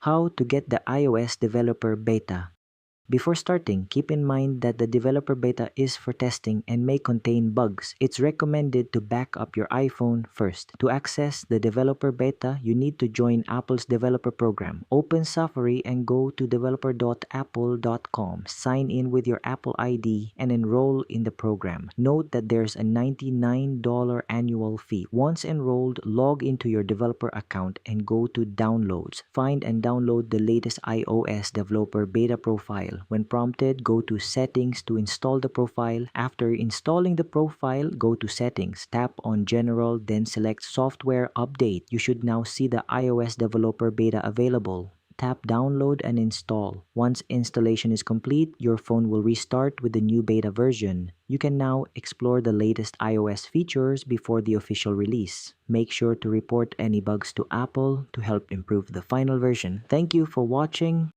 How to get the iOS developer beta. Before starting, keep in mind that the developer beta is for testing and may contain bugs. It's recommended to back up your iPhone first. To access the developer beta, you need to join Apple's developer program. Open Safari and go to developer.apple.com. Sign in with your Apple ID and enroll in the program. Note that there's a $99 annual fee. Once enrolled, log into your developer account and go to Downloads. Find and download the latest iOS developer beta profile. When prompted, go to Settings to install the profile. After installing the profile, go to Settings, tap on General, then select Software Update. You should now see the iOS developer beta available. Tap Download and Install. Once installation is complete, your phone will restart with the new beta version. You can now explore the latest iOS features before the official release. Make sure to report any bugs to Apple to help improve the final version. Thank you for watching.